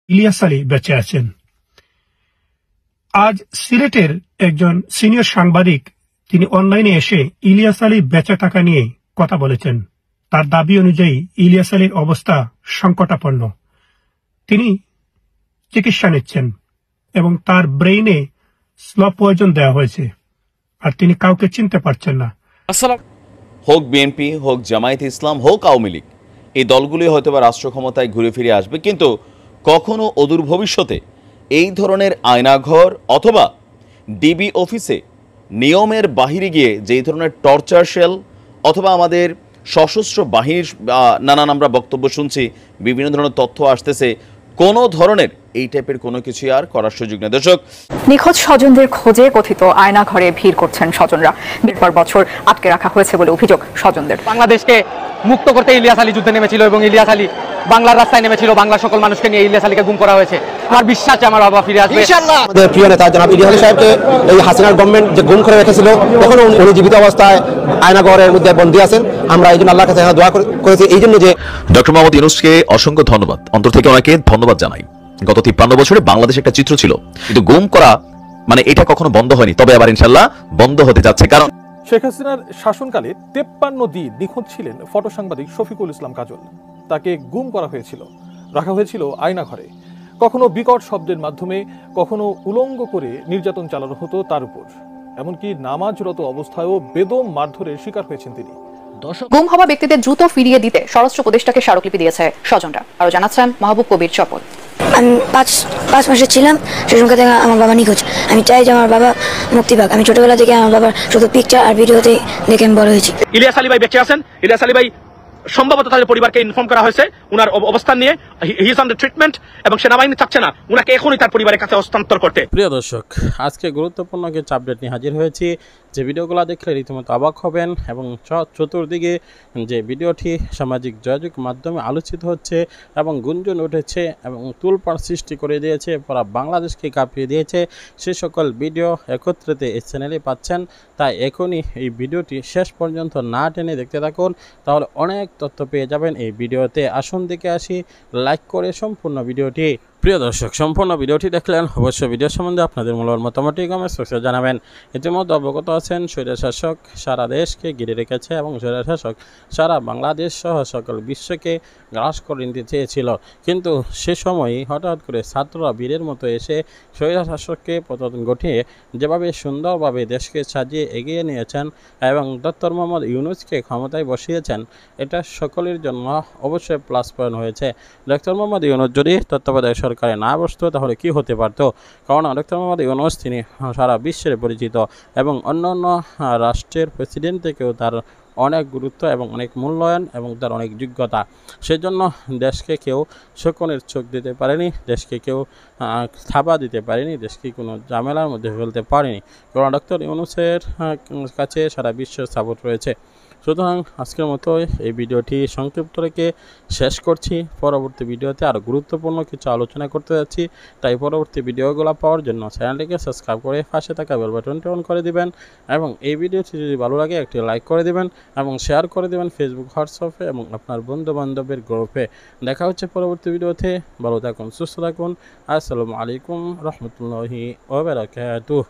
ইলিয়াস আলী বেঁচে আছেন। আজ সিলেটের একজন সিনিয়র সাংবাদিক তিনি অনলাইনে এসে ইলিয়াস আলী বেচা টাকা নিয়ে কথা বলেছেন। তার দাবি অনুযায়ী ইলিয়াস আলীর অবস্থা সংকটাপন্ন। তিনি চিকিৎসা নিচ্ছেন এবং তার ব্রেইনে স্লো পয়জন দেওয়া হয়েছে, আর তিনি কাউকে চিনতে পারছেন না। হোক বিএনপি, হোক জামায়াতে ইসলাম, হোক আওয়ামী লীগ, এই দলগুলি হয়তোবা রাষ্ট্র ক্ষমতায় ঘুরে ফিরে আসবে, কিন্তু কখনো অদূর ভবিষ্যতে এই ধরনের আয়নাঘর অথবা ডিবি অফিসে নিয়মের বাহিরে গিয়ে যেই ধরনের টর্চার সেল অথবা আমাদের সশস্ত্র বাহিনীর নানান আমরা বক্তব্য শুনছি, বিভিন্ন ধরনের তথ্য আসতেছে, কোনো ধরনের এই টাইপের কোনো কিছু আর করার সুযোগ নেই। দর্শক, নিখোঁজ স্বজনদের খোঁজে কথিত আয়না ঘরে ভিড় করছেন স্বজনরা। পর বছর আটকে রাখা হয়েছে বলে অভিযোগ স্বজনদের। বাংলাদেশকে মুক্ত করতে ইলিয়াস আলী যুদ্ধে নেমেছিল এবং ইলিয়াস আলী বাংলার রাস্তায় নেমেছিল। বাংলার সকল মানুষকে নিয়ে ইলিয়াস আলীকে গুম করা হয়েছে। আমার বিশ্বাস আমার বাবা ফিরে আসবে ইনশাআল্লাহ। আমাদের প্রিয় নেতা জনাব ইলিয়াস আলী সাহেবকে এই হাসিনার গভর্নমেন্ট যে গুম করে রেখেছিল, তখন উনি জীবিত অবস্থায় আয়নাঘরের মধ্যে বন্দী আছেন। আমরা এই জন্য আল্লাহর কাছে দোয়া করেছি, এই জন্য যে ডক্টর মোহাম্মদ ইউনূসকে অসংখ্য ধন্যবাদ, অন্তর থেকে ওনাকে ধন্যবাদ জানাই। গত 53 বছরে বাংলাদেশ একটা চিত্র ছিল, কিন্তু গুম করা মানে এটা কখনো বন্ধ হয়নি, তবে আবার ইনশাআল্লাহ বন্ধ হতে যাচ্ছে। কারণ শেখ হাসিনার শাসনকালে 53 দিন নিখোঁজ ছিলেন ফটো সাংবাদিক শফিকুল ইসলাম কাজল। তাকে গুম করা হয়েছিল, রাখা হয়েছিল আয়না ঘরে। কখনো বিকট শব্দের মাধ্যমে, কখনো উলঙ্গ করে নির্যাতন চালানো হতো তার উপর। এমনকি নামাজরত অবস্থায়ও বেদম মারধরের শিকার হয়েছেন তিনি। গুম হওয়া ব্যক্তিদের দ্রুত ফিরিয়ে দিতে স্বরাষ্ট্র উপদেষ্টাকে স্মারকলিপি দিয়েছে স্বজনরা। আরো জানাচ্ছেন মাহবুব কবির চপল। আমি পাঁচ মাসে ছিলাম, সেই সময় থেকে আমার বাবা নিখোঁজ। আমি চাই যে আমার বাবা মুক্তি পাক। আমি ছোটবেলা থেকে আমার বাবার শুধু পিকচার আর ভিডিওতে দেখে আমি বড় হয়েছি। ইলিয়াস আলী ভাই বেঁচে আছেন। ইলিয়াস আলী ভাই সম্ভবত তাদের পরিবারকে ইনফর্ম করা হয়েছে উনার অবস্থান নিয়ে, হি ইজ আন্ডার ট্রিটমেন্ট, এবং সেনাবাহিনী চাচ্ছে না উনাকে এখনই তার পরিবারের কাছে হস্তান্তর করতে। প্রিয় দর্শক, আজকে গুরুত্বপূর্ণ কিছু আপডেট নিয়ে হাজির হয়েছি, যে ভিডিওগুলো দেখলে রীতিমতো অবাক হবেন। এবং চতুর্দিকে যে ভিডিওটি সামাজিক যোগাযোগ মাধ্যমে আলোচিত হচ্ছে এবং গুঞ্জন উঠেছে এবং তুলপাড় সৃষ্টি করে দিয়েছে, পুরো বাংলাদেশকে কাঁপিয়ে দিয়েছে, সে সকল ভিডিও একত্রিত এই চ্যানেলে পাচ্ছেন। তাই এখনই এই ভিডিওটি শেষ পর্যন্ত না টেনে দেখতে থাকুন, তাহলে অনেক তথ্য পেয়ে যাবেন এই ভিডিওতে। আসুন দেখে আসি, লাইক করে সম্পূর্ণ ভিডিওটি। প্রিয় দর্শক, সম্পূর্ণ ভিডিওটি দেখলেন, অবশ্যই ভিডিও সম্বন্ধে আপনাদের মূল্যবান মতামতটি কমেন্ট বক্সে জানাবেন। ইতিমধ্যে অবগত আছেন স্বৈরশাসক সারা দেশকে ঘিরে রেখেছে এবং স্বৈরশাসক সারা বাংলাদেশ সহ সকল বিশ্বকে গ্রাস করে নিতে চেয়েছিল, কিন্তু সে সময়ই হঠাৎ করে ছাত্ররা বীরের মতো এসে স্বৈরশাসককে পতন ঘটিয়ে যেভাবে সুন্দরভাবে দেশকে সাজিয়ে এগিয়ে নিয়েছেন এবং ডক্টর মোহাম্মদ ইউনূসকে ক্ষমতায় বসিয়েছেন, এটা সকলের জন্য অবশ্যই প্লাস পয়েন্ট হয়েছে। ডক্টর মোহাম্মদ ইউনূস যদি তত্ত্বাবধায়ক সরকারে না বসতো তাহলে কি হতে পারত? কারণ ডক্টর মোহাম্মদ ইউনূস তিনি সারা বিশ্বের পরিচিত এবং অন্যান্য রাষ্ট্রের প্রেসিডেন্ট থেকেও তার অনেক গুরুত্ব এবং অনেক মূল্যায়ন এবং তার অনেক যোগ্যতা। সেজন্য দেশকে কেউ শকুনের চোখ দিতে পারেনি, দেশকে কেউ থাবা দিতে পারেনি, দেশকে কোনো ঝামেলার মধ্যে ফেলতে পারেনি, কারণ ডক্টর ইউনূসের কাছে সারা বিশ্বের সাপোর্ট রয়েছে। সুতরাং আজকের মতো এই ভিডিওটি সংক্ষিপ্ত রেখে শেষ করছি। পরবর্তী ভিডিওতে আরও গুরুত্বপূর্ণ কিছু আলোচনা করতে যাচ্ছি, তাই পরবর্তী ভিডিওগুলো পাওয়ার জন্য চ্যানেলটিকে সাবস্ক্রাইব করে পাশে থাকা বেল বাটনটি অন করে দিবেন এবং এই ভিডিওটি যদি ভালো লাগে একটি লাইক করে দিবেন এবং শেয়ার করে দেবেন ফেসবুক, হোয়াটসঅ্যাপে এবং আপনার বন্ধুবান্ধবের গ্রুপে। দেখা হচ্ছে পরবর্তী ভিডিওতে। ভালো থাকুন, সুস্থ থাকুন। আসসালামু আলাইকুম রহমতুল্লাহি ওয়া বারাকাতুহু।